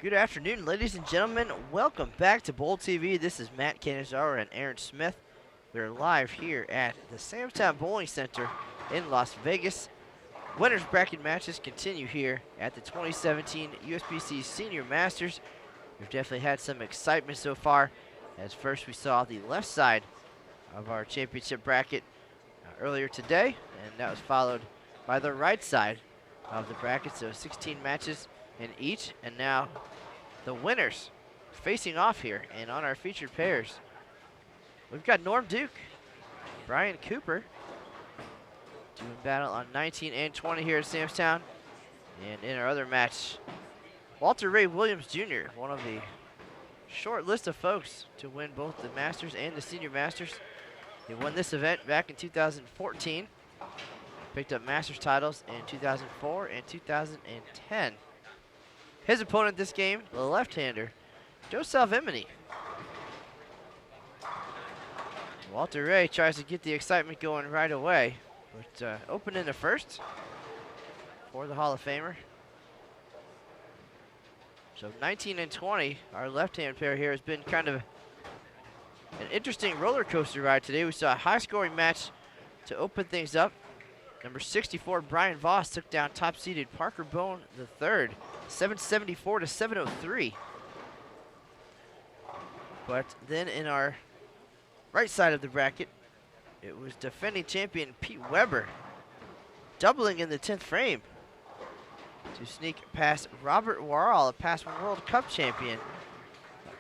Good afternoon, ladies and gentlemen. Welcome back to Bowl TV. This is Matt Canizaro and Aaron Smith. We're live here at the Samstown Bowling Center in Las Vegas. Winners bracket matches continue here at the 2017 USBC Senior Masters. We've definitely had some excitement so far, as first we saw the left side of our championship bracket earlier today, and that was followed by the right side of the bracket, so 16 matches in each, and now the winners facing off here. And on our featured pairs, we've got Norm Duke, Brian Cooper doing battle on 19 and 20 here at Samstown. And in our other match, Walter Ray Williams Jr., one of the short list of folks to win both the Masters and the Senior Masters. He won this event back in 2014, picked up Masters titles in 2004 and 2010. His opponent this game, the left-hander, Joe Salvemini. Walter Ray tries to get the excitement going right away, but open in the first for the Hall of Famer. So 19 and 20, our left-hand pair here has been kind of an interesting roller coaster ride today. We saw a high-scoring match to open things up. Number 64, Brian Voss, took down top-seeded Parker Bone III, 774 to 703. But then in our right side of the bracket, it was defending champion Pete Weber, doubling in the 10th frame to sneak past Robert Warral, a past World Cup champion.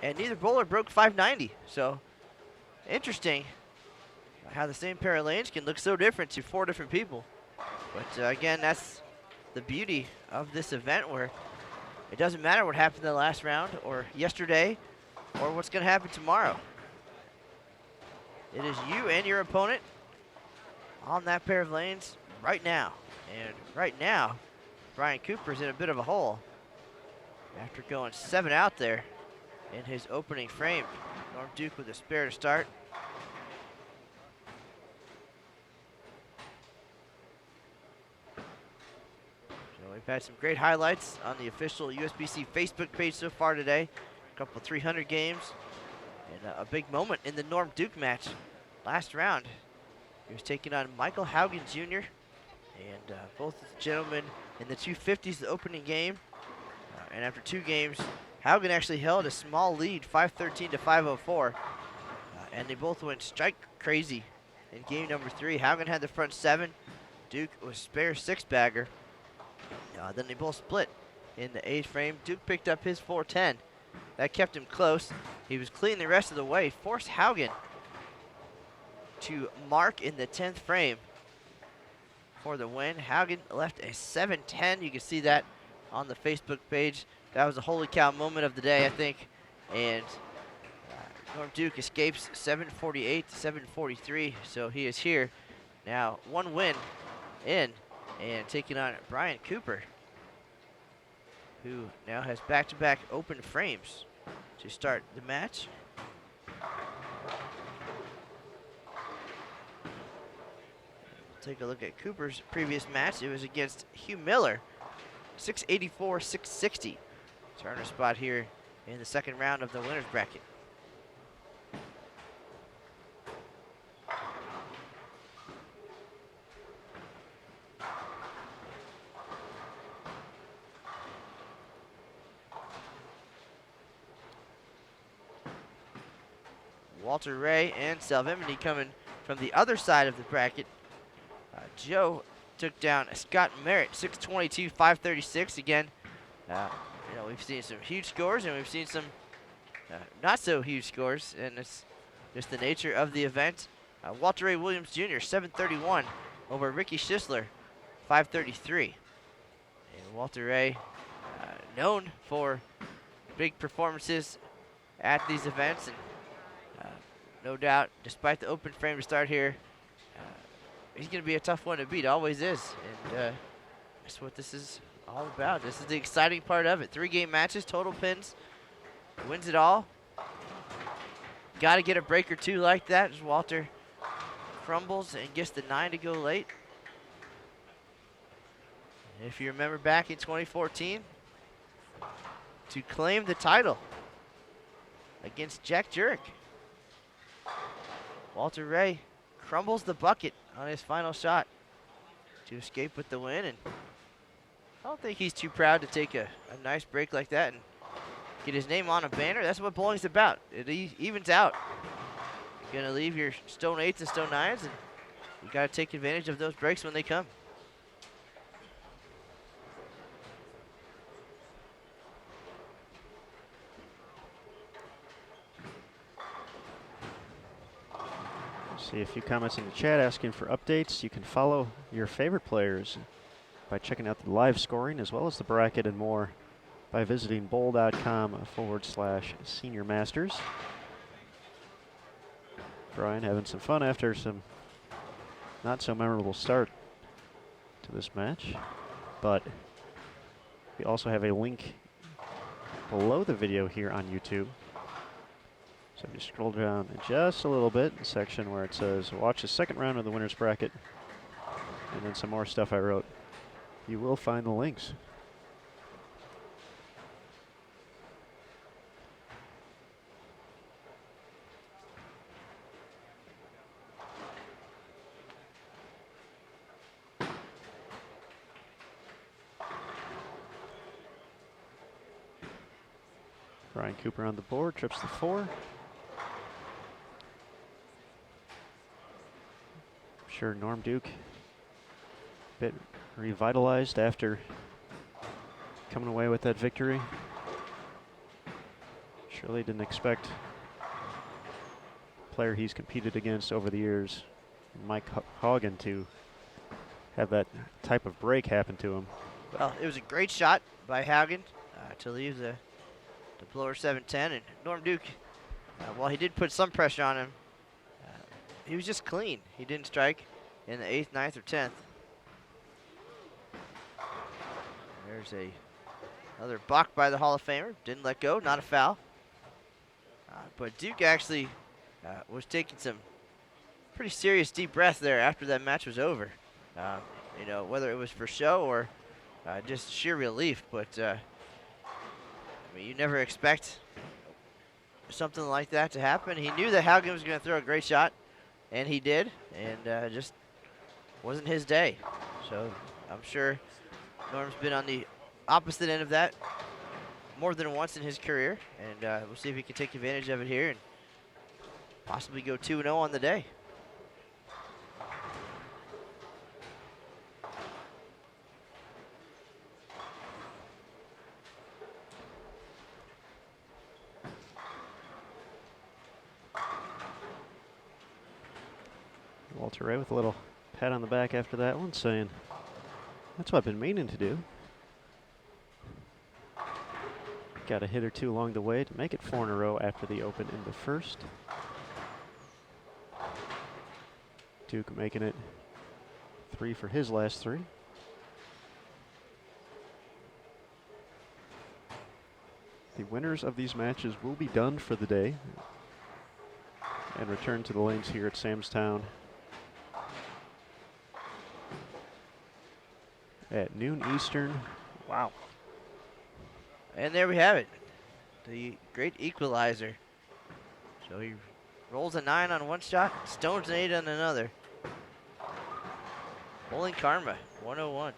And neither bowler broke 590, so interesting how the same pair of lanes can look so different to four different people. But again, that's the beauty of this event, where it doesn't matter what happened in the last round or yesterday or what's going to happen tomorrow. It is you and your opponent on that pair of lanes right now. And right now, Brian Cooper's in a bit of a hole after going 7 out there in his opening frame. Norm Duke with a spare to start. We've had some great highlights on the official USBC Facebook page so far today. A couple 300 games, and a big moment in the Norm Duke match. Last round, he was taking on Michael Haugen Jr., and both gentlemen in the 250s, the opening game. And after 2 games, Haugen actually held a small lead, 513 to 504, and they both went strike crazy in game number 3. Haugen had the front 7, Duke was spare 6-bagger. Then they both split in the 8th frame. Duke picked up his 410. That kept him close. He was clean the rest of the way. Forced Haugen to mark in the 10th frame for the win. Haugen left a 710. You can see that on the Facebook page. That was a holy cow moment of the day, I think. And Norm Duke escapes 748 to 743. So he is here now, 1 win in, and taking on Brian Cooper, who now has back-to-back open frames to start the match. Take a look at Cooper's previous match. It was against Hugh Miller, 684, 660. To earn a spot here in the second round of the winner's bracket. Walter Ray and Salvemini coming from the other side of the bracket. Joe took down Scott Merritt, 622, 536. Again, we've seen some huge scores, and we've seen some not so huge scores, and it's just the nature of the event. Walter Ray Williams Jr., 731 over Ricky Schisler, 533. And Walter Ray, known for big performances at these events, and no doubt, despite the open frame to start here, he's going to be a tough one to beat. Always is. And that's what this is all about. This is the exciting part of it. 3-game matches, total pins, wins it all. Got to get a break or 2 like that as Walter crumbles and gets the 9 to go late. If you remember back in 2014, to claim the title against Jack Jurek. Walter Ray crumbles the bucket on his final shot to escape with the win, and I don't think he's too proud to take a nice break like that and get his name on a banner. That's what bowling's about. It evens out. You're gonna leave your stone 8s and stone 9s, and you gotta take advantage of those breaks when they come. See a few comments in the chat asking for updates. You can follow your favorite players by checking out the live scoring as well as the bracket and more by visiting bowl.com/Senior Masters. Brian having some fun after some not so memorable start to this match, but we also have a link below the video here on YouTube. So if you scroll down just a little bit, the section where it says watch the second round of the winner's bracket, and then some more stuff I wrote, you will find the links. Brian Cooper on the board, trips the 4. Sure, Norm Duke a bit revitalized after coming away with that victory. Surely didn't expect the player he's competed against over the years, Mike Hagen, to have that type of break happen to him. Well, it was a great shot by Hagen to leave the blower 7-10, and Norm Duke, while he did put some pressure on him, he was just clean. He didn't strike in the 8th, 9th, or 10th. There's another balk by the Hall of Famer. Didn't let go, not a foul. But Duke actually was taking some pretty serious deep breath there after that match was over. You know, whether it was for show or just sheer relief, but I mean, you never expect something like that to happen. He knew that Haugen was going to throw a great shot, and he did, and just wasn't his day. So I'm sure Norm's been on the opposite end of that more than once in his career, and we'll see if he can take advantage of it here and possibly go 2-0 on the day. Walter Ray with a little pat on the back after that one, saying, that's what I've been meaning to do. Got a hit or two along the way to make it 4 in a row after the open in the first. Duke making it 3 for his last 3. The winners of these matches will be done for the day and return to the lanes here at Samstown at noon Eastern. Wow. And there we have it, the great equalizer. So he rolls a 9 on one shot, stones an 8 on another. Bowling Karma, 101.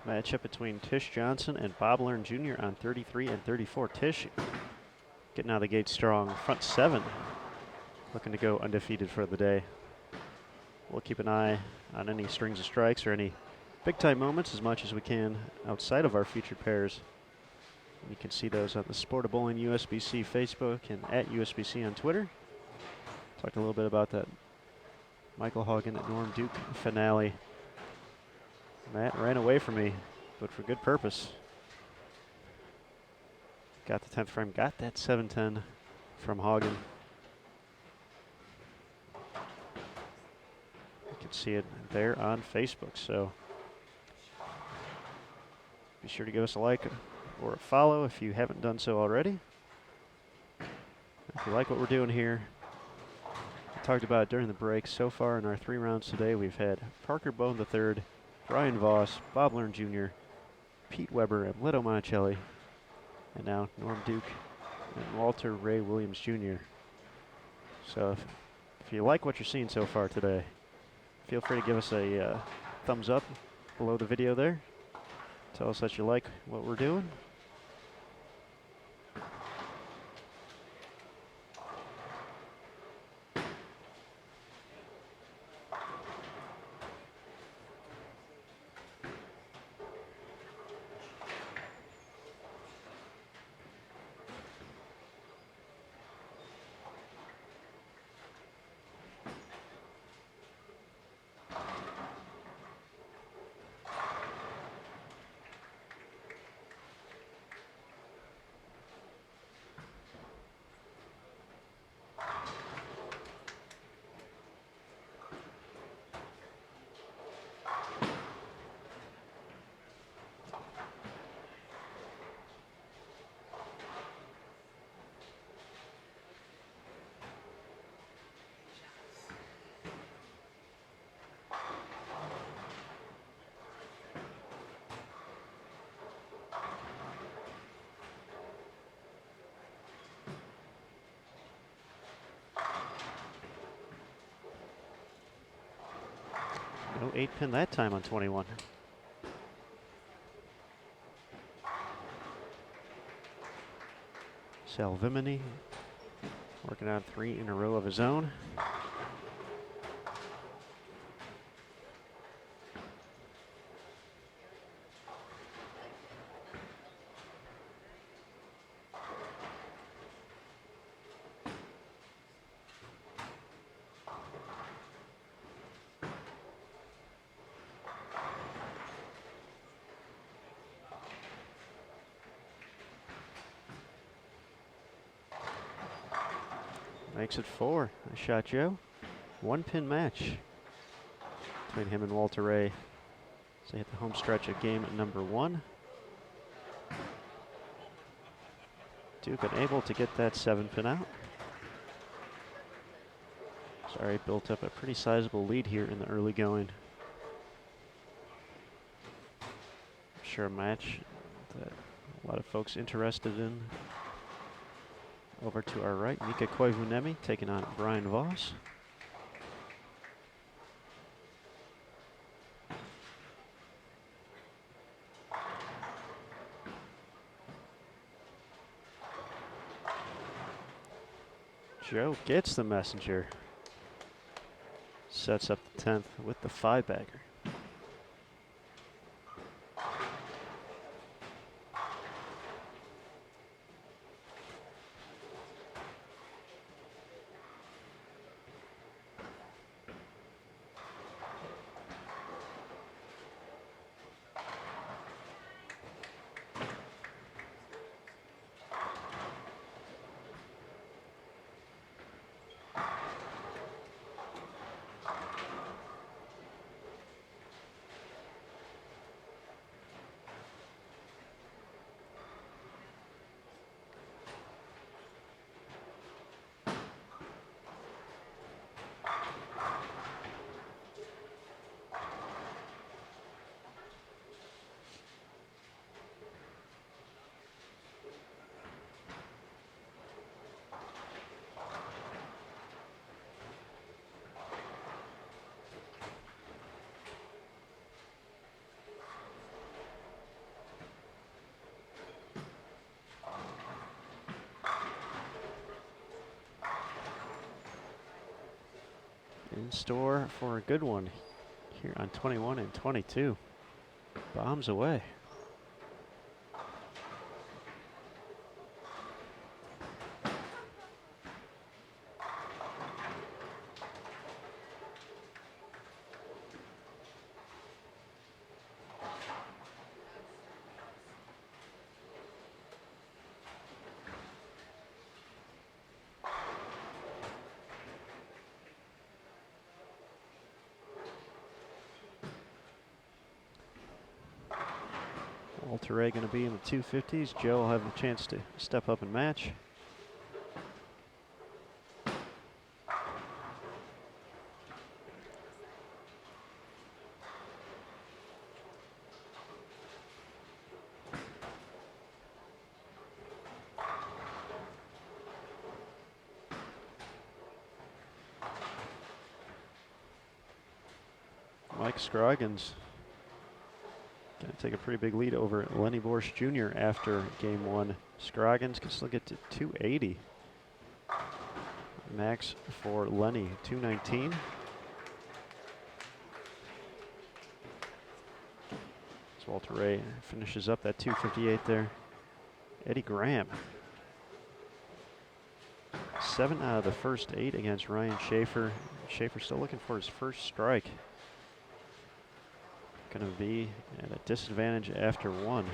Matchup between Tish Johnson and Bob Learn Jr. on 33 and 34. Tish getting out of the gate strong. Front 7 looking to go undefeated for the day. We'll keep an eye on any strings of strikes or any big time moments as much as we can outside of our featured pairs. You can see those on the Sport of Bowling USBC Facebook and at USBC on Twitter. Talked a little bit about that Michael Hagen at Norm Duke finale. Matt ran away from me, but for good purpose. Got the 10th frame, got that 7-10 from Hagen. You can see it there on Facebook, so be sure to give us a like or a follow if you haven't done so already. If you like what we're doing here, we talked about it during the break. So far in our 3 rounds today, we've had Parker Bone III, Brian Voss, Bob Learn Jr., Pete Weber, and Lito Monticelli, and now Norm Duke and Walter Ray Williams Jr. So if you like what you're seeing so far today, feel free to give us a thumbs up below the video there. Tell us that you like what we're doing. No 8-pin that time on 21. Salvimini working on 3 in a row of his own. Makes it 4. Nice shot, Joe. 1-pin match between him and Walter Ray. So they hit the home stretch of game number 1. Duke unable to get that 7-pin out. Sorry, built up a pretty sizable lead here in the early going. I'm sure a match that a lot of folks interested in. Over to our right, Mika Koivunemi taking on Brian Voss. Joe gets the messenger. Sets up the 10th with the 5-bagger. In store for a good one here on 21 and 22. Bombs away. Walter Ray going to be in the 250s. Joe will have a chance to step up and match. Mike Scroggins going to take a pretty big lead over Lenny Borsch Jr. after game one. Scroggins can still get to 280. Max for Lenny, 219. As Walter Ray finishes up that 258 there. Eddie Graham. 7 out of the first 8 against Ryan Schaefer. Schaefer still looking for his first strike. Going to be at a disadvantage after 1.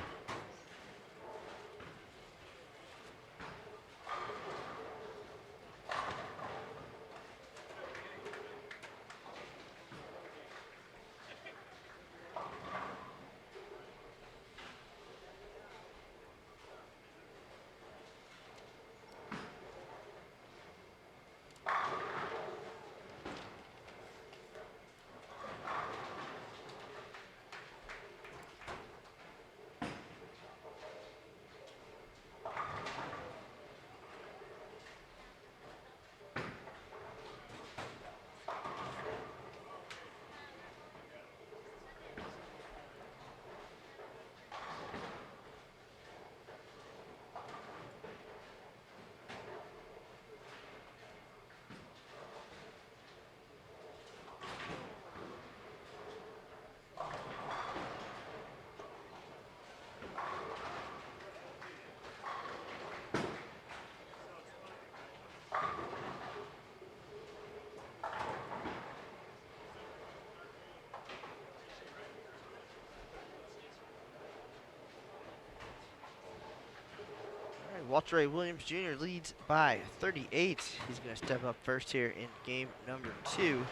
Walter Ray Williams Jr. leads by 38. He's going to step up first here in game number 2.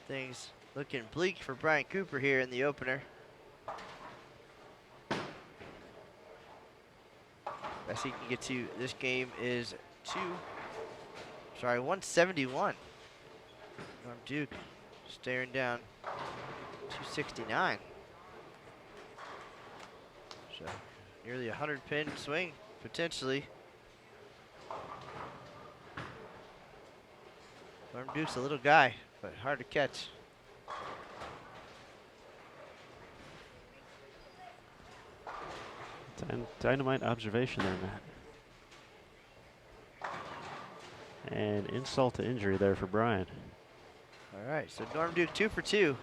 Things looking bleak for Brian Cooper here in the opener. Best he can get to this game is 171. Norm Duke staring down 269. So nearly a 100-pin swing, potentially. Norm Duke's a little guy, but hard to catch. Dynamite observation there, Matt. And insult to injury there for Brian. All right, so Norm Duke 2 for 2.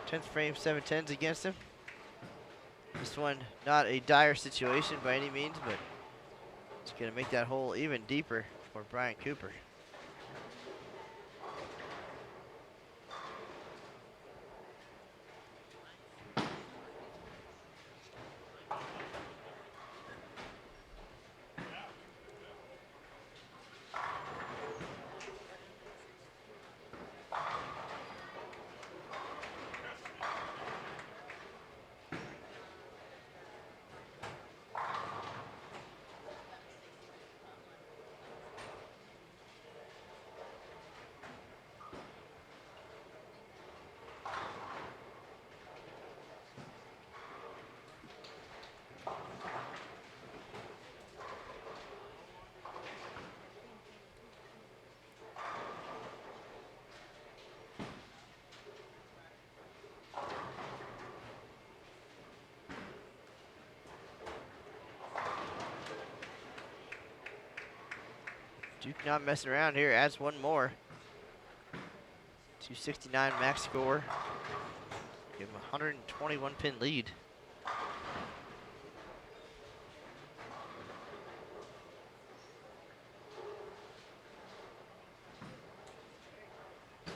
10th frame, 7-10s against him. This one, not a dire situation by any means, but it's going to make that hole even deeper for Brian Cooper. Duke not messing around here, adds one more. 269 max score. Give him a 121-pin lead.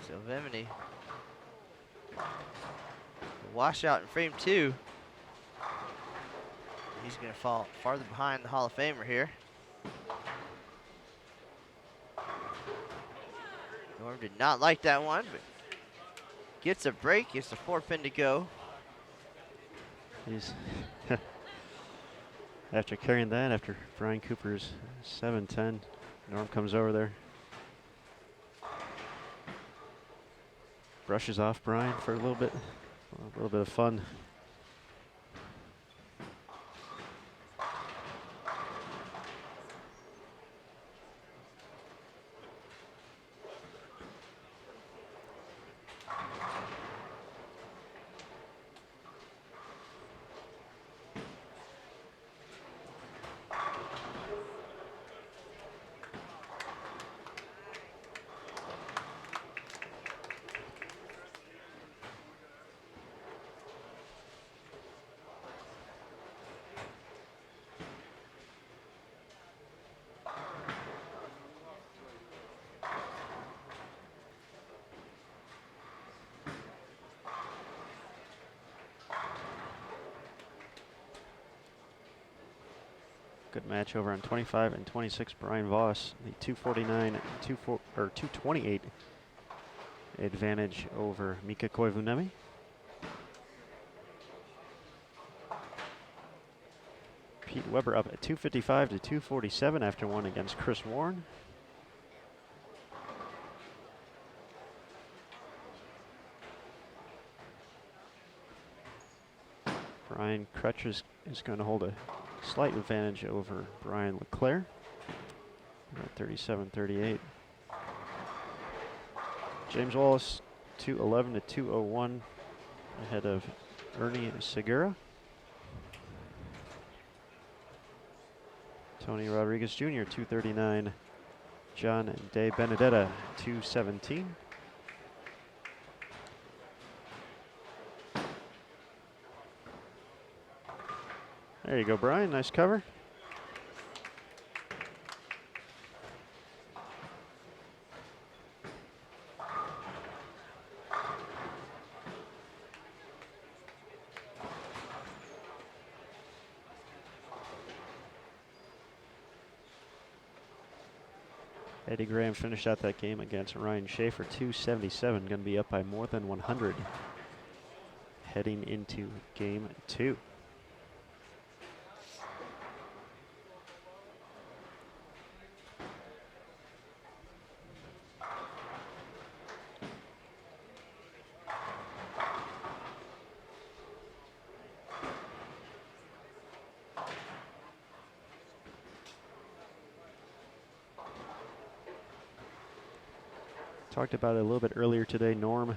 So Vemini. Washout in frame 2. He's going to fall farther behind the Hall of Famer here. Norm did not like that one, but gets a break. Gets a 4-pin to go. He's after carrying that, after Brian Cooper's 7-10, Norm comes over there. Brushes off Brian for a little bit of fun. Good match over on 25 and 26. Brian Voss, the 228 advantage over Mika Koivunemi. Pete Weber up at 255 to 247 after one against Chris Warren. Brian Crutch is going to hold a slight advantage over Brian Leclerc at 37-38. James Wallace 211 to 201 ahead of Ernie Segura. Tony Rodriguez Jr. 239. John De Benedetta 217. There you go, Brian. Nice cover. Eddie Graham finished out that game against Ryan Schaefer, 277. Going to be up by more than 100 heading into game 2. Talked about it a little bit earlier today. Norm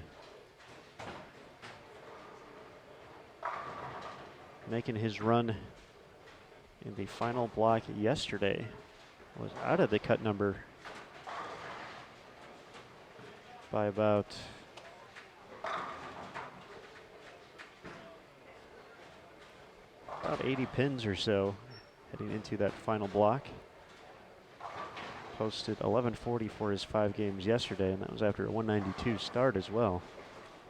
making his run in the final block yesterday. Was out of the cut number by about about 80 pins or so heading into that final block. Posted 1140 for his 5 games yesterday, and that was after a 192 start as well.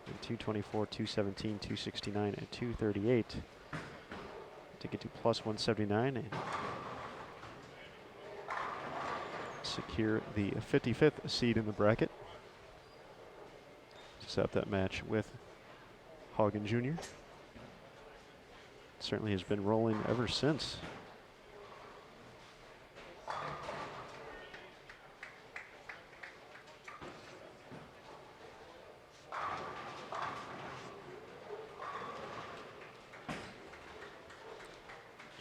And 224, 217, 269, and 238 to get to plus 179 and secure the 55th seed in the bracket. To set up that match with Hagen Jr. Certainly has been rolling ever since.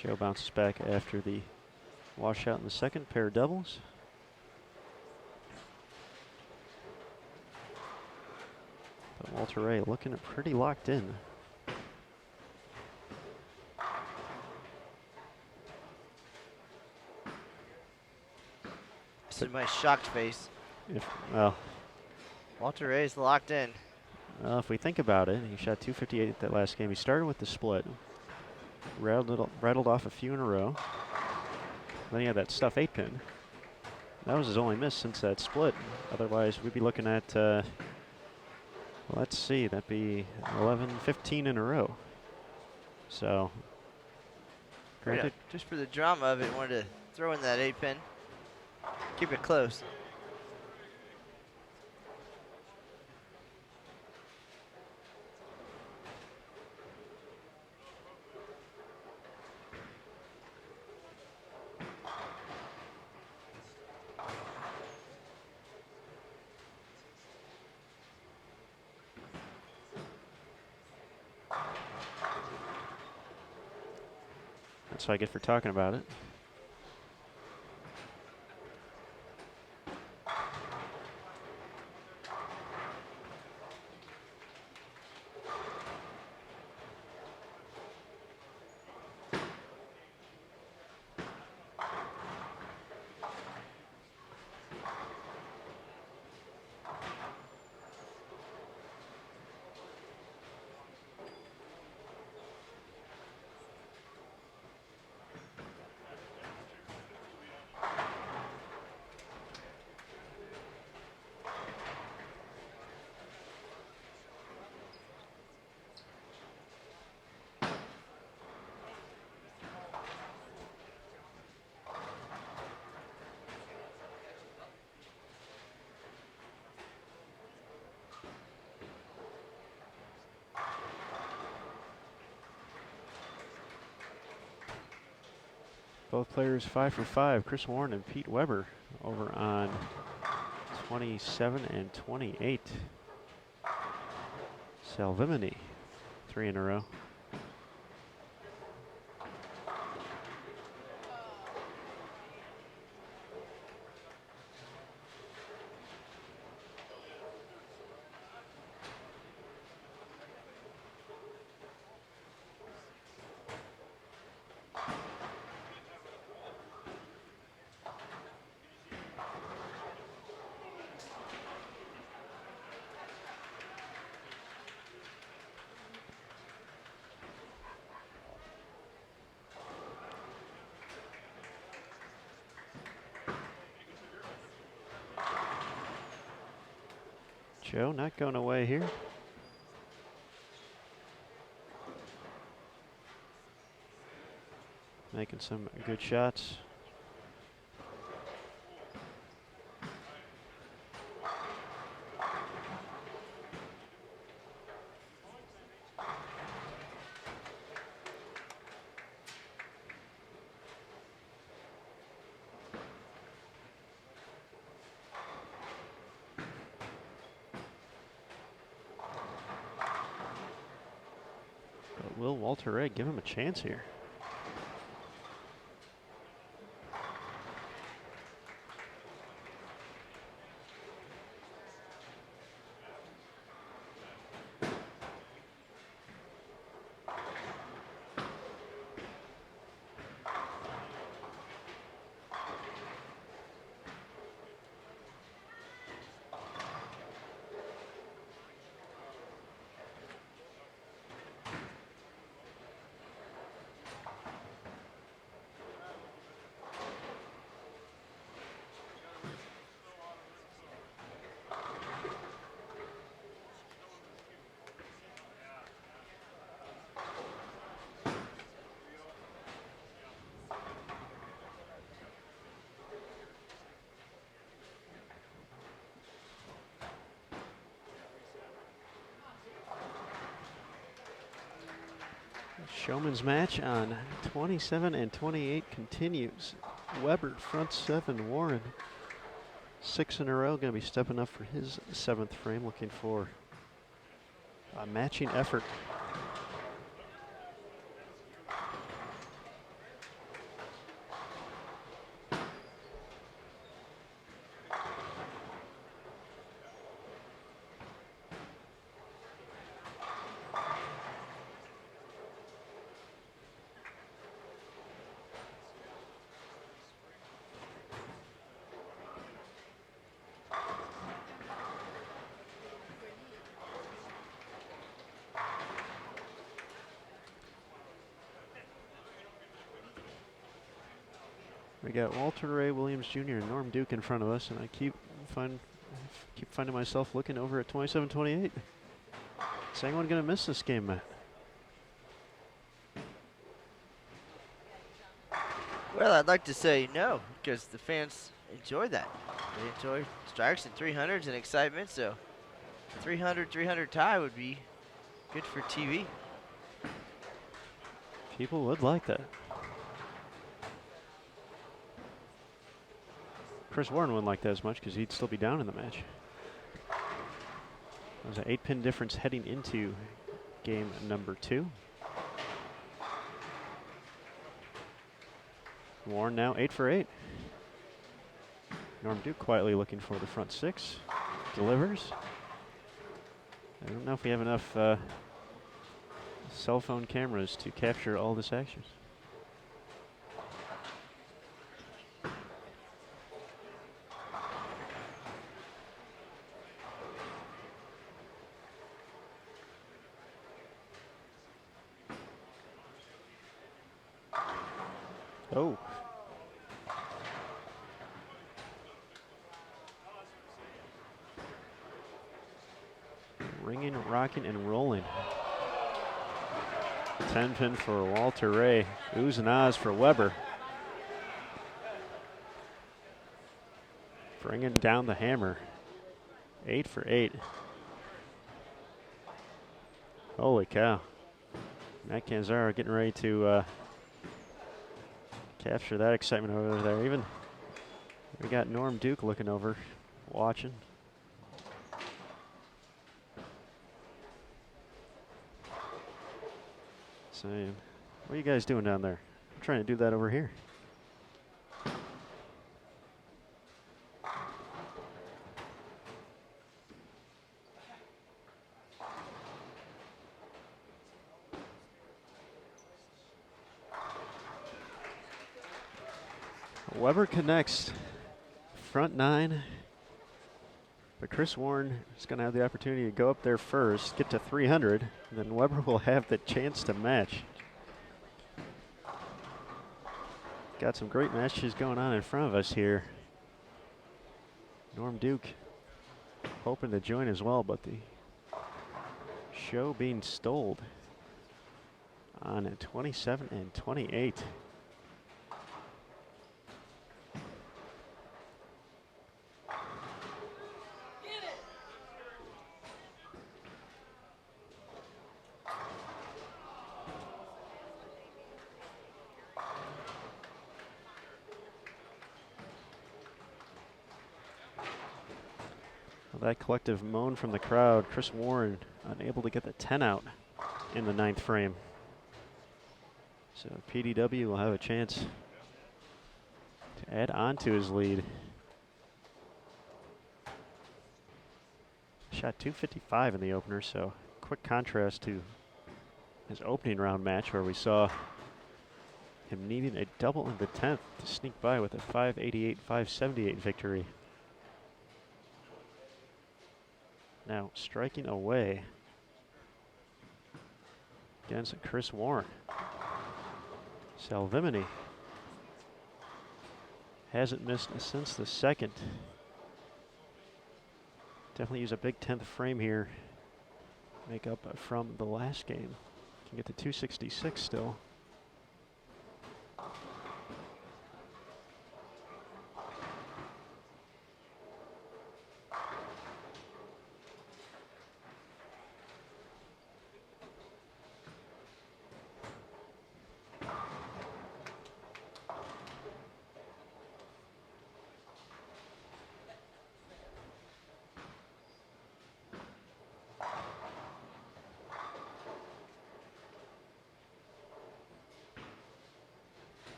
Joe bounces back after the washout in the second, pair of doubles. But Walter Ray looking pretty locked in. See my shocked face. Well, Walter Ray's locked in. Well, if we think about it, he shot 258 that last game. He started with the split, rattled off a few in a row. Then he had that stuff 8-pin. That was his only miss since that split. Otherwise, we'd be looking at, let's see, that'd be 11, 15 in a row. So, granted, just for the drama of it, wanted to throw in that 8-pin. Keep it close. That's what I get for talking about it. Both players 5 for 5. Chris Warren and Pete Weber over on 27 and 28. Salvimini, 3 in a row. Joe not going away here. Making some good shots. But will Walter Ray give him a chance here? Showman's match on 27 and 28 continues. Weber front 7, Warren 6 in a row. Going to be stepping up for his 7th frame, looking for a matching effort. We got Walter Ray Williams Jr. and Norm Duke in front of us, and I keep finding myself looking over at 27-28. Is anyone going to miss this game, Matt? Well, I'd like to say no, because the fans enjoy that. They enjoy strikes and 300s and excitement, so 300-300 tie would be good for TV. People would like that. Chris Warren wouldn't like that as much because he'd still be down in the match. That was an 8-pin difference heading into game number 2. Warren now 8 for 8. Norm Duke quietly looking for the front 6. Delivers. I don't know if we have enough cell phone cameras to capture all this action. Oh. Ringing, rocking, and rolling. 10 pin for Walter Ray. Oohs and ahs for Weber. Bringing down the hammer. 8 for 8. Holy cow. Matt Canzaro getting ready to capture that excitement over there. Even we got Norm Duke looking over, watching. So, what are you guys doing down there? I'm trying to do that over here. Weber connects front 9, but Chris Warren is going to have the opportunity to go up there first, get to 300, and then Weber will have the chance to match. Got some great matches going on in front of us here. Norm Duke hoping to join as well, but the show being stalled on at 27 and 28. That collective moan from the crowd. Chris Warren unable to get the 10 out in the 9th frame. So PDW will have a chance to add on to his lead. Shot 255 in the opener, so quick contrast to his opening round match where we saw him needing a double in the 10th to sneak by with a 588-578 victory. Now striking away against Chris Warren. Salvimini hasn't missed since the 2nd. Definitely use a big 10th frame here. Make up from the last game. Can get to 266 still.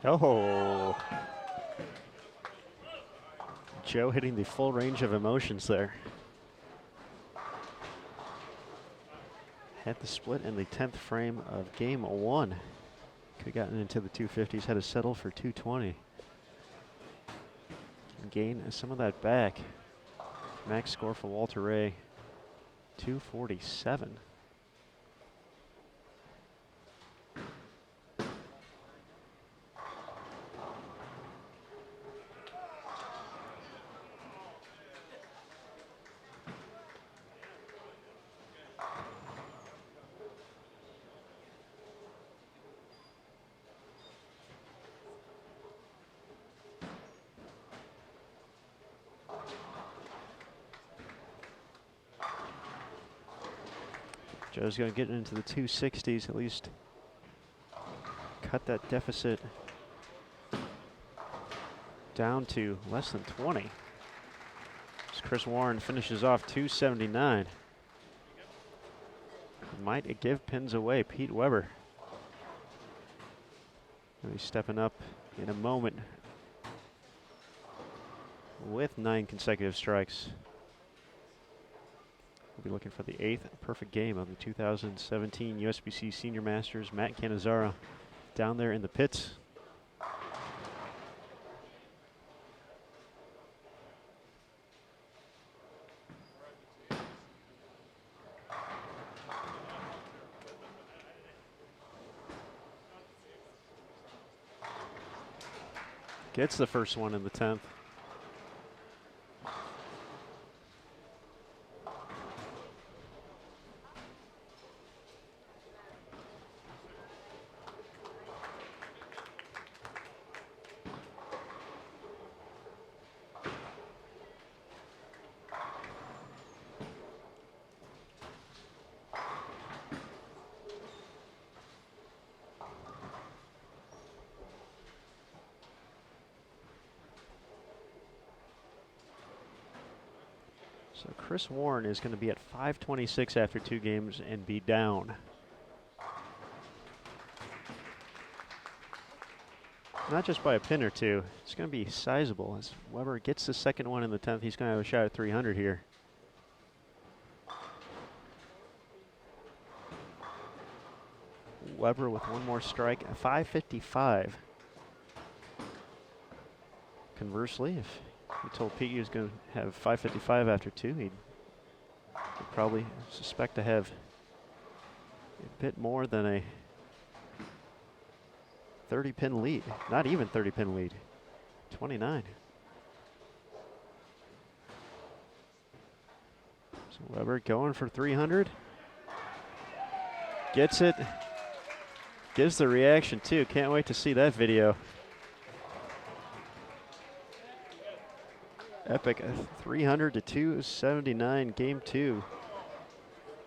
Oh. Joe hitting the full range of emotions there. Had the split in the 10th frame of game 1. Could have gotten into the 250s, had to settle for 220. And gain some of that back. Max score for Walter Ray, 247. Joe's going to get into the 260s, at least cut that deficit down to less than 20. As Chris Warren finishes off 279. Might give pins away. Pete Weber He's stepping up in a moment with 9 consecutive strikes. We'll be looking for the 8th perfect game of the 2017 USBC Senior Masters. Matt Cannizzaro down there in the pits. Gets the first one in the 10th. So Chris Warren is going to be at 526 after 2 games and be down. Not just by a pin or two. It's going to be sizable. As Weber gets the second one in the 10th, he's going to have a shot at 300 here. Weber with one more strike at 555. Conversely, if he told Pete he was going to have 555 after 2, he'd probably suspect to have a bit more than a 30-pin lead. Not even 30-pin lead. 29. So Weber going for 300. Gets it. Gives the reaction too. Can't wait to see that video. Epic 300 to 279 game 2.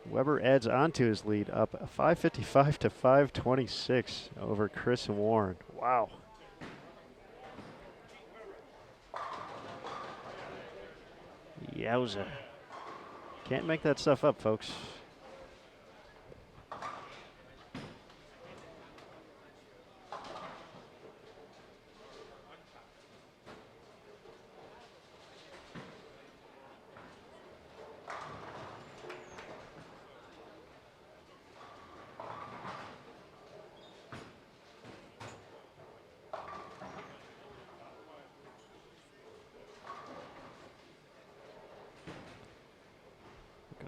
Weber adds on to his lead, up 555 to 526 over Chris Warren. Wow. Yowza. Can't make that stuff up, folks.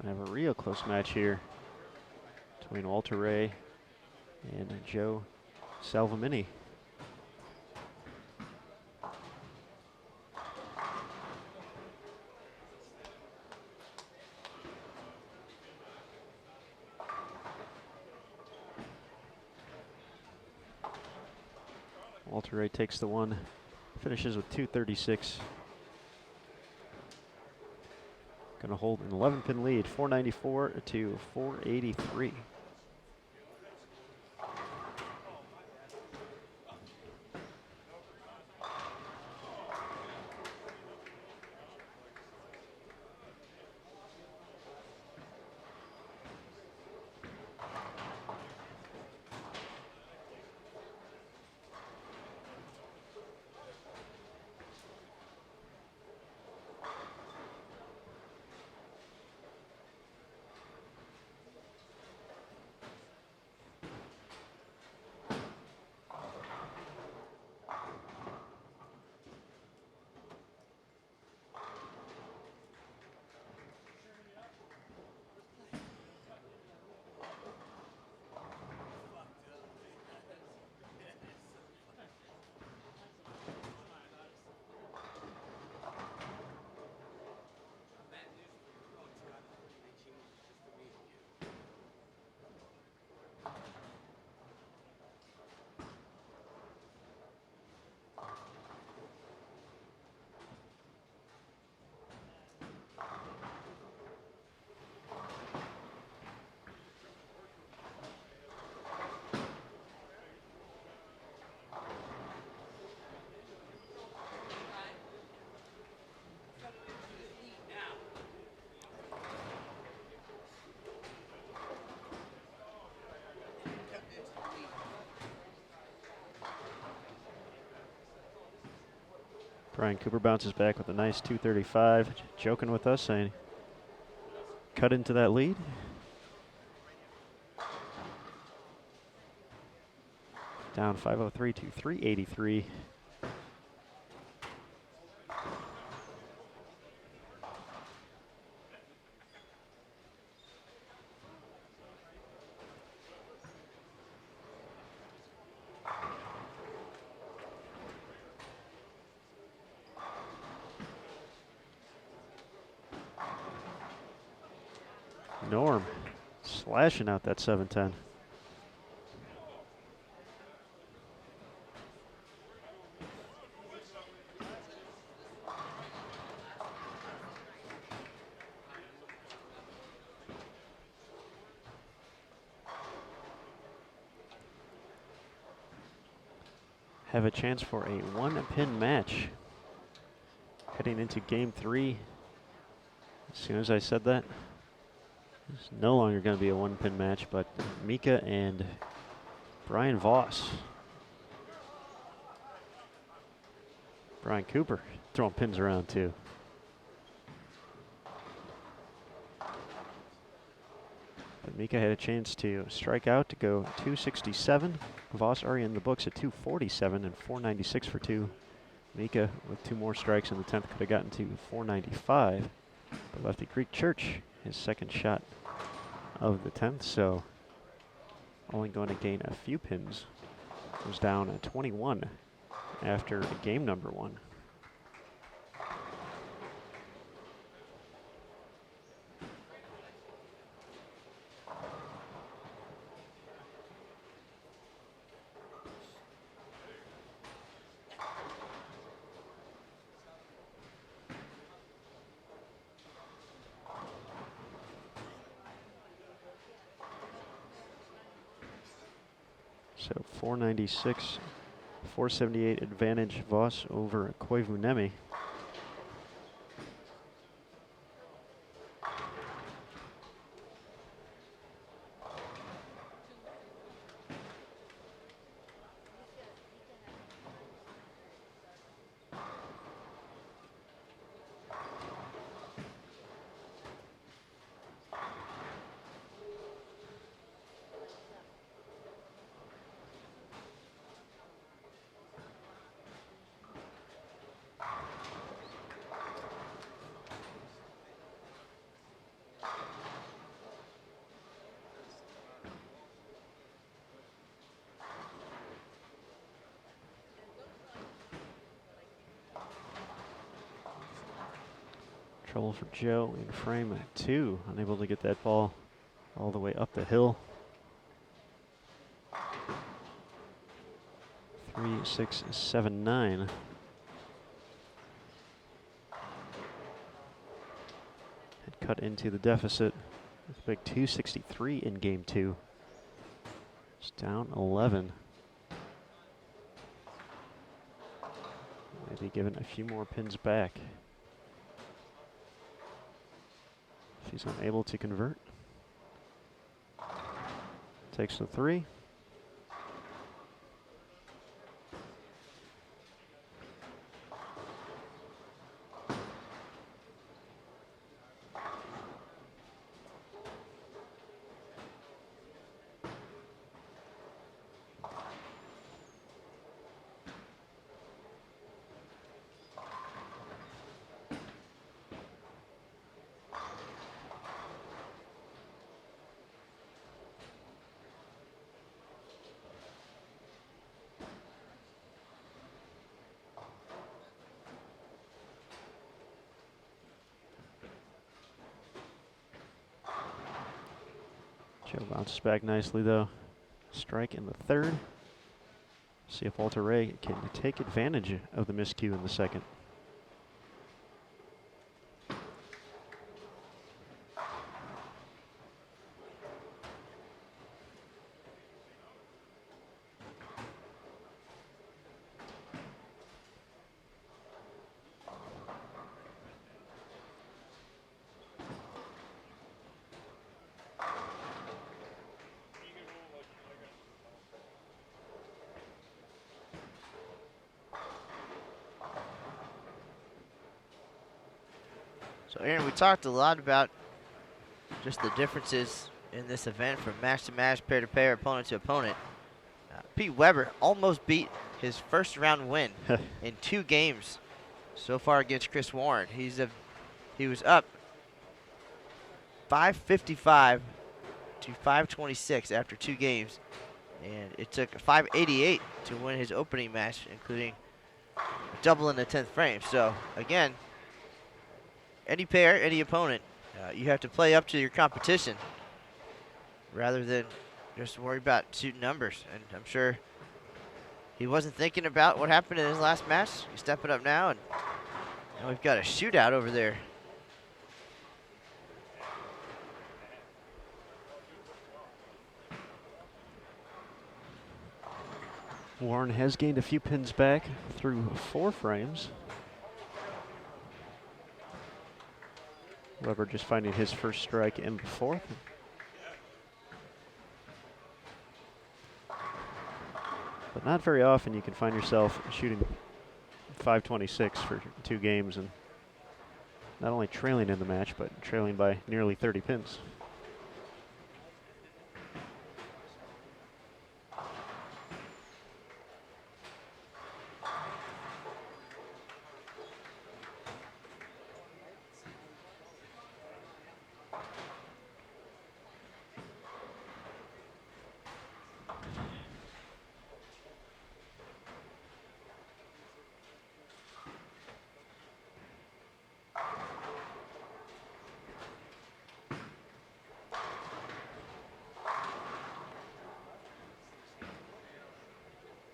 Gonna have a real close match here between Walter Ray and Joe Salvamini. Walter Ray takes the one, finishes with 236. Going to hold an 11-pin lead, 494 to 483. Brian Cooper bounces back with a nice 235, joking with us, saying, cut into that lead. Down 503 to 383. Norm slashing out that 710. Have a chance for a one-pin match heading into game 3. As soon as I said that, it's no longer going to be a one-pin match, but Mika and Brian Voss. Brian Cooper throwing pins around too. But Mika had a chance to strike out to go 267. Voss already in the books at 247 and 496 for 2. Mika with 2 more strikes in the 10th could have gotten to 495. But lefty Greek Church, his second shot of the 10th, so only going to gain a few pins. Was down at 21 after game number 1. So 496, 478 advantage Voss over Koivuniemi. Trouble for Joe in frame 2, unable to get that ball all the way up the hill. 3, 6, 7, 9. Had cut into the deficit with a big 263 in game 2. It's down 11. Maybe given a few more pins back. If he's unable to convert. Takes the 3. Joe bounces back nicely though. Strike in the 3rd. See if Walter Ray can take advantage of the miscue in the 2nd. So Aaron, we talked a lot about just the differences in this event from match to match, pair to pair, opponent to opponent. Pete Weber almost beat his first round win in 2 games so far against Chris Warren. He was up 555 to 526 after 2 games, and it took 588 to win his opening match, including a double in the 10th frame. So again, any pair, any opponent, you have to play up to your competition rather than just worry about shooting numbers. And I'm sure he wasn't thinking about what happened in his last match. He's stepping up now, and now we've got a shootout over there. Warren has gained a few pins back through 4 frames. Weber just finding his first strike in the 4th. But not very often you can find yourself shooting 526 for 2 games and not only trailing in the match, but trailing by nearly 30 pins.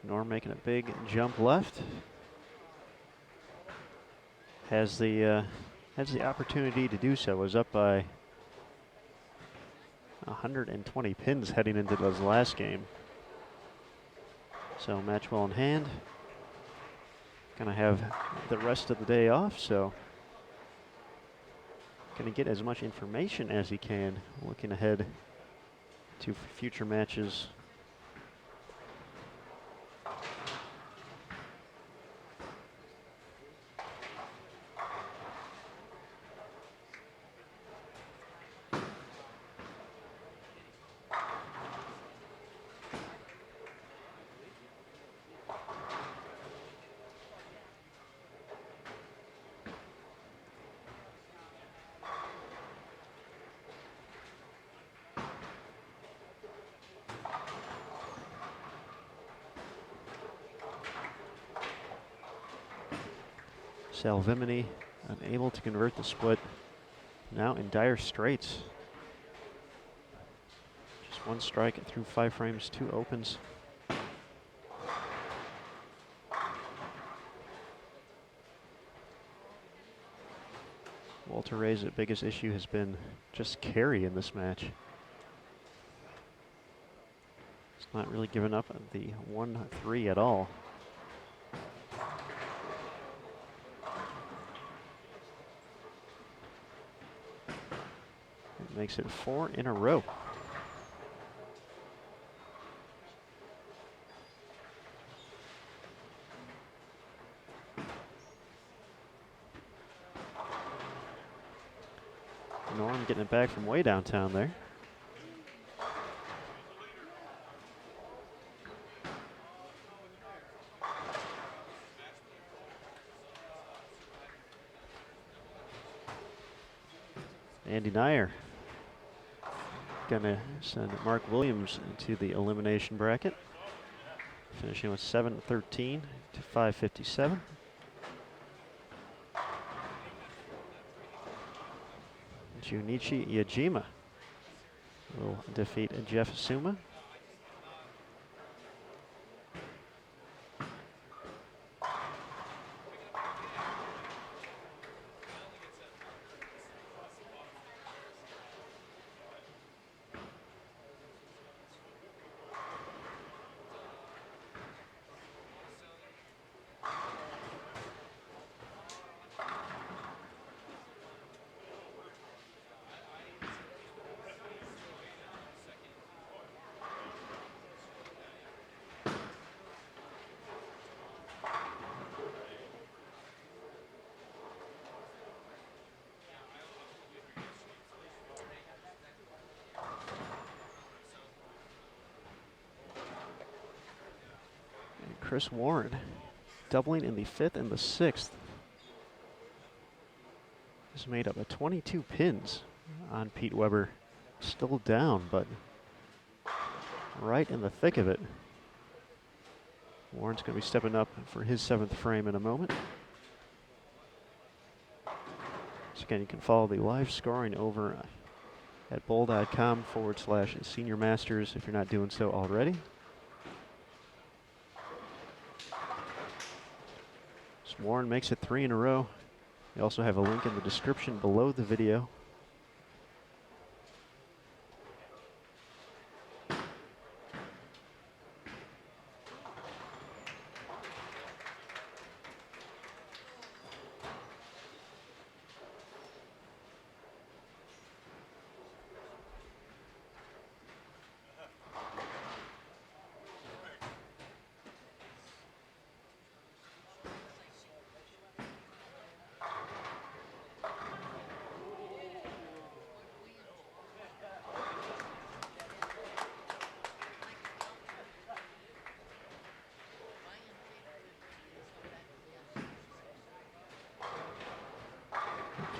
Norm making a big jump left. Has the opportunity to do so. Was up by 120 pins heading into this last game. So match well in hand. Gonna have the rest of the day off, so gonna get as much information as he can looking ahead to future matches. Salvimini unable to convert the split. Now in dire straits. Just 1 strike through 5 frames, 2 opens. Walter Ray's biggest issue has been just carry in this match. He's not really given up the 1-3 at all. Makes it 4 in a row. Norm getting it back from way downtown there. Andy Nyer gonna send Mark Williams into the elimination bracket, finishing with 713 to 557. Junichi Yajima will defeat Jeff Suma. Chris Warren doubling in the 5th and the 6th. Just made up of 22 pins on Pete Weber. Still down, but right in the thick of it. Warren's going to be stepping up for his 7th frame in a moment. So again, you can follow the live scoring over at bowl.com/Senior Masters if you're not doing so already. So Warren makes it 3 in a row. We also have a link in the description below the video.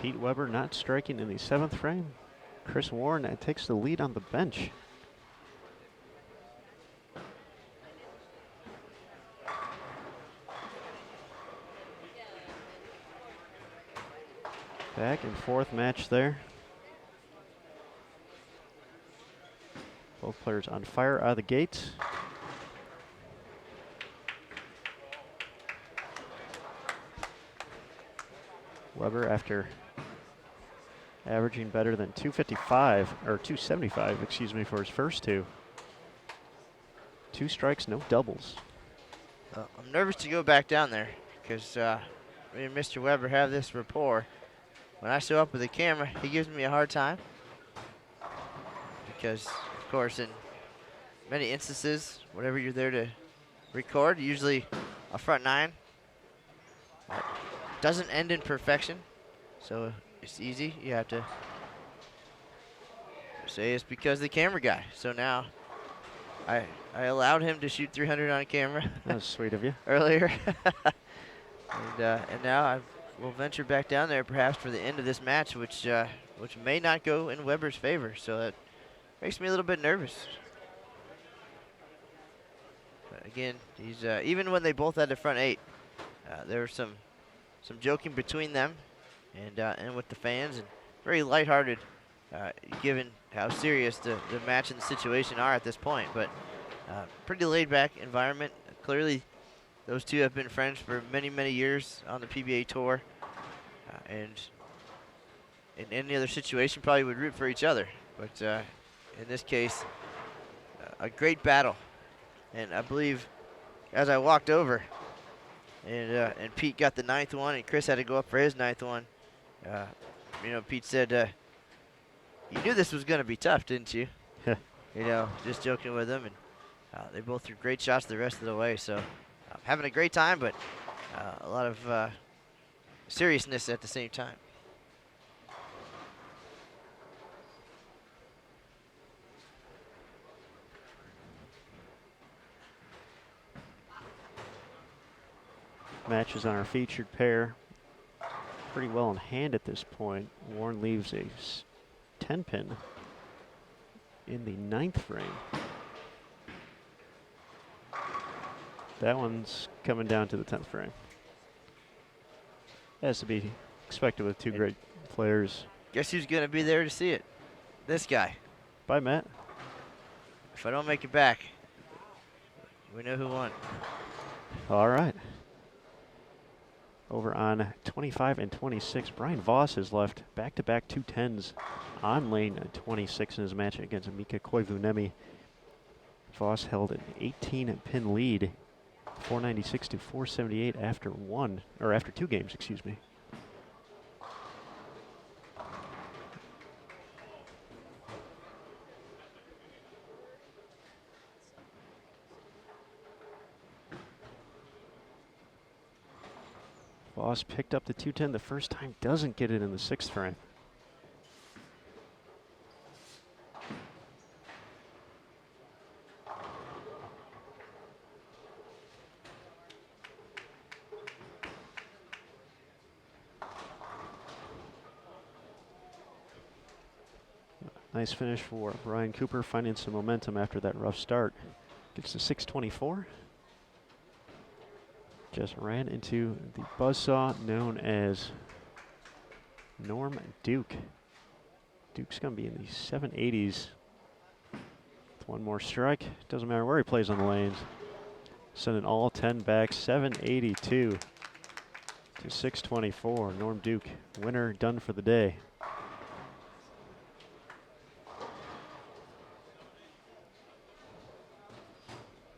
Pete Weber not striking in the 7th frame. Chris Warren takes the lead on the bench. Back and forth match there. Both players on fire out of the gates. Weber, after averaging better than 255, or 275, excuse me, for his first 2. 2 strikes, no doubles. I'm nervous to go back down there because me and Mr. Weber have this rapport. When I show up with the camera, he gives me a hard time because, of course, in many instances, whatever you're there to record, usually a front 9 doesn't end in perfection, so it's easy. You have to say it's because of the camera guy. So now I allowed him to shoot 300 on camera. That was sweet of you. Earlier. and now I will venture back down there perhaps for the end of this match, which may not go in Weber's favor. So that makes me a little bit nervous. But again, he's even when they both had the front 8, there was some joking between them and with the fans, and very lighthearted given how serious the match and the situation are at this point. But pretty laid-back environment. Clearly, those two have been friends for many, many years on the PBA Tour. And in any other situation, probably would root for each other. But in this case, a great battle. And I believe as I walked over, and Pete got the 9th one, and Chris had to go up for his 9th one, Pete said, you knew this was going to be tough, didn't you? Just joking with him. And they both threw great shots the rest of the way. So having a great time, but a lot of seriousness at the same time. Matches on our featured pair pretty well in hand at this point. Warren leaves a 10-pin in the 9th frame. That one's coming down to the 10th frame. As to be expected with 2 great players. Guess who's going to be there to see it? This guy. Bye, Matt. If I don't make it back, we know who won. All right. Over on 25 and 26, Brian Voss has left back-to-back 210s on lane 26 in his match against Mika Koivunemi. Voss held an 18-pin lead, 496 to 478 after 2 games, excuse me. Voss picked up the 210 the first time, doesn't get it in the 6th frame. Nice finish for Brian Cooper, finding some momentum after that rough start. Gets to 624. Just ran into the buzzsaw known as Norm Duke. Duke's going to be in the 780s. With one more strike, doesn't matter where he plays on the lanes. Sending all 10 back, 782 to 624. Norm Duke, winner, done for the day.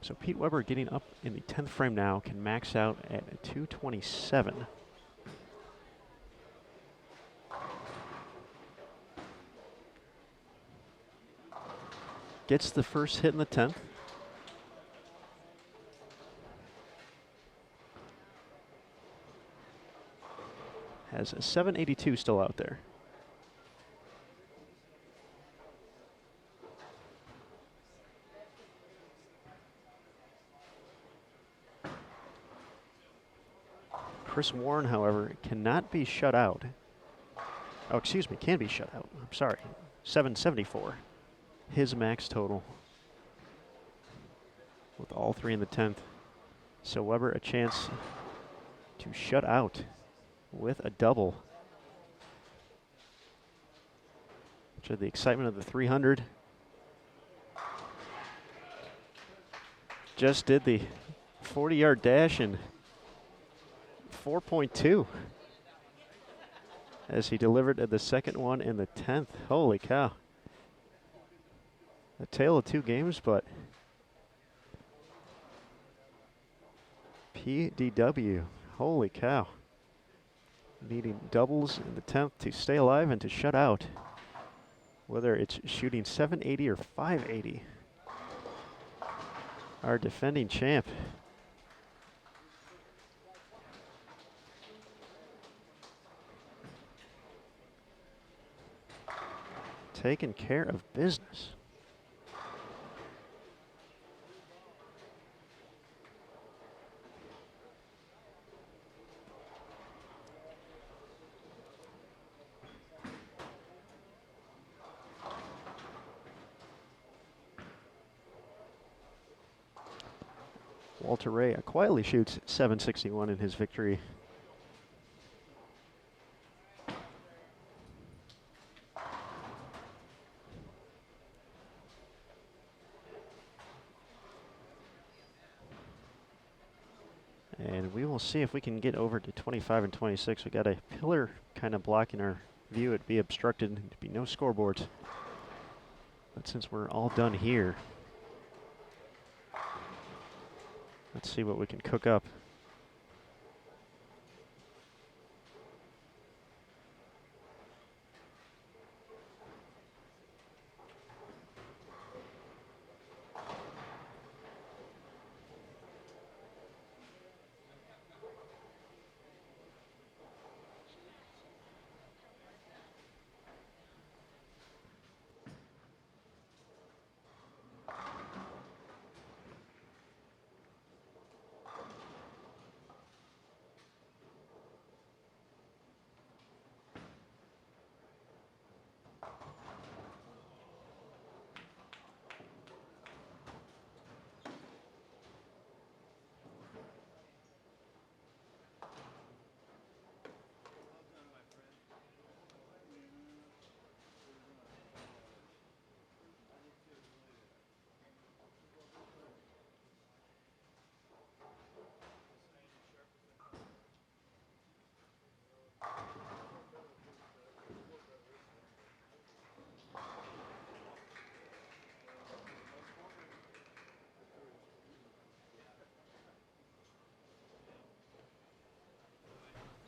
So Pete Weber getting up in the 10th frame now, can max out at 227. Gets the first hit in the 10th. Has a 782 still out there. Chris Warren, however, cannot be shut out. Oh, excuse me, can be shut out. I'm sorry. 774. His max total. With all three in the 10th. So Weber a chance to shut out with a double. Which are the excitement of the 300. Just did the 40-yard dash in 4.2 as he delivered the second one in the 10th. Holy cow. A tale of two games, but PDW, holy cow. Needing doubles in the 10th to stay alive and to shut out. Whether it's shooting 780 or 580. Our defending champ. Taking care of business. Walter Ray quietly shoots 761 in his victory. And we will see if we can get over to 25 and 26. We got a pillar kind of blocking our view. It'd be obstructed. There'd be no scoreboards. But since we're all done here, let's see what we can cook up.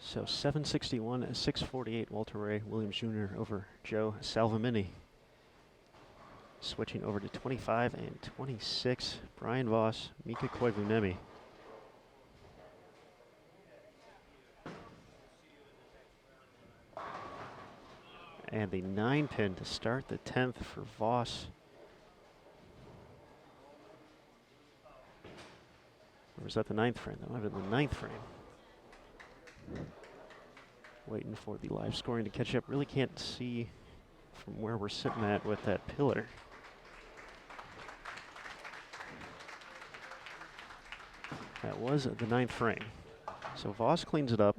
So 761 and 648 Walter Ray Williams Jr. over Joe Salvamini. Switching over to 25 and 26, Brian Voss, Mika Koivunemi. And the 9-pin to start the 10th for Voss. Or was that the 9th frame? That might have been the 9th frame. Waiting for the live scoring to catch up. Really can't see from where we're sitting at with that pillar. That was the 9th frame. So Voss cleans it up.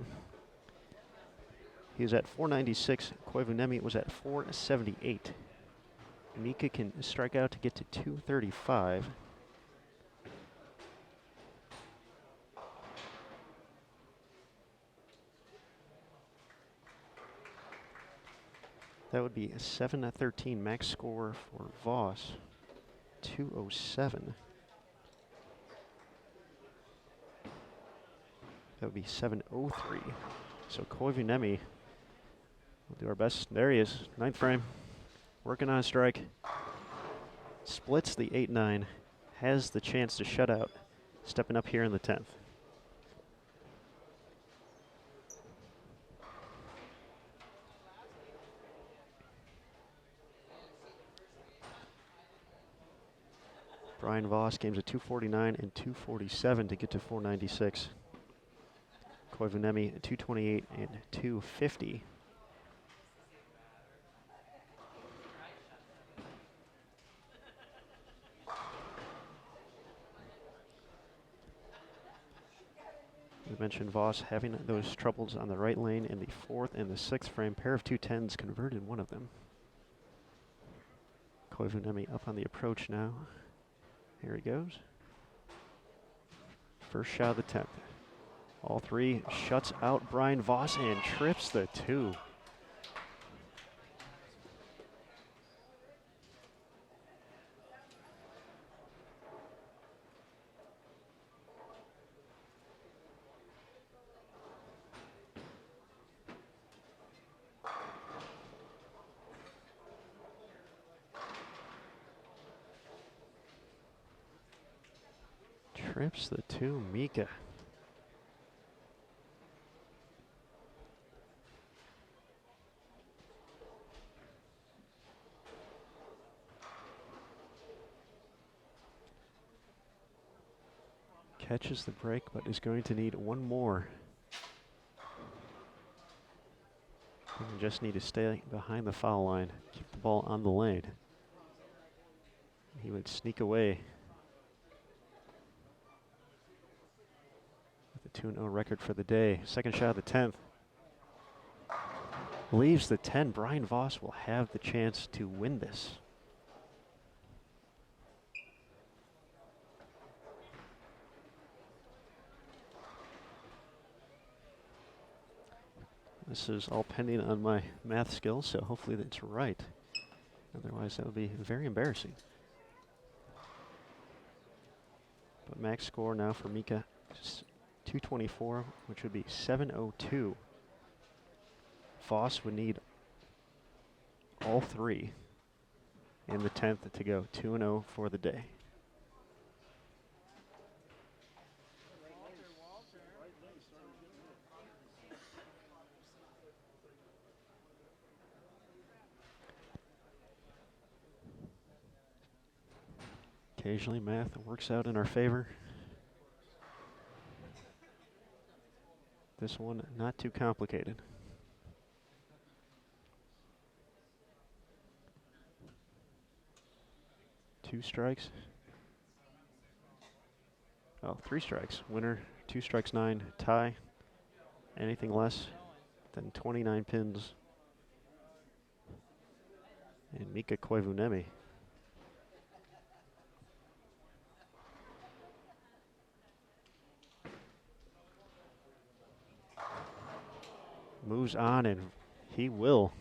He was at 496. Koivuniemi was at 478. Mika can strike out to get to 235. That would be a 7-13 max score for Voss. 207. That would be 703. So Koivuniemi will do our best. There he is, 9th frame. Working on a strike. Splits the 8-9. Has the chance to shut out. Stepping up here in the 10th. Brian Voss games at 249 and 247 to get to 496. Koivuniemi at 228 and 250. We mentioned Voss having those troubles on the right lane in the 4th and the 6th frame. Pair of 210s converted one of them. Koivuniemi up on the approach now. Here he goes. First shot of the 10th. All 3 shuts out Brian Voss and trips the 2. Trips the 2, Mika. Catches the break, but is going to need one more. And just need to stay behind the foul line, keep the ball on the lane. He would sneak away with the 2-0 record for the day. Second shot of the 10th. Leaves the 10. Brian Voss will have the chance to win this. This is all pending on my math skills, so hopefully that's right. Otherwise, that would be very embarrassing. But max score now for Mika is 224, which would be 702. Voss would need all 3 in the 10th to go 2-0 for the day. Occasionally math works out in our favor. This one not too complicated. Two strikes. Oh, 3 strikes. Winner, 2 strikes, 9. Tie. Anything less than 29 pins. And Mika Koivuniemi. Moves on, and he will.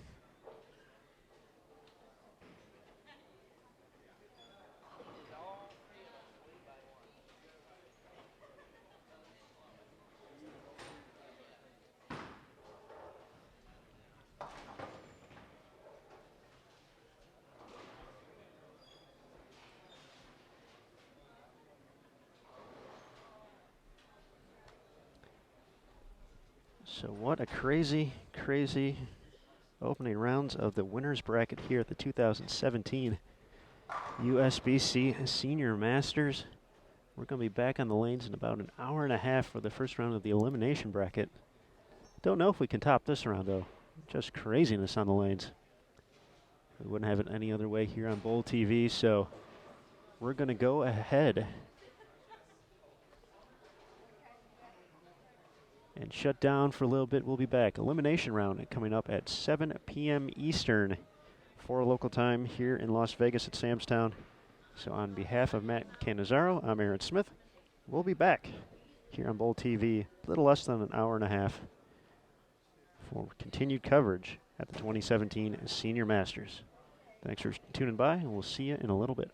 So what a crazy, crazy opening rounds of the winners bracket here at the 2017 USBC Senior Masters. We're going to be back on the lanes in about an hour and a half for the first round of the elimination bracket. Don't know if we can top this round, though. Just craziness on the lanes. We wouldn't have it any other way here on Bowl TV, so we're going to go ahead and shut down for a little bit. We'll be back. Elimination round coming up at 7 p.m. Eastern, 4 local time here in Las Vegas at Sam's Town. So on behalf of Matt Cannizzaro, I'm Aaron Smith. We'll be back here on Bowl TV a little less than an hour and a half for continued coverage at the 2017 Senior Masters. Thanks for tuning by, and we'll see you in a little bit.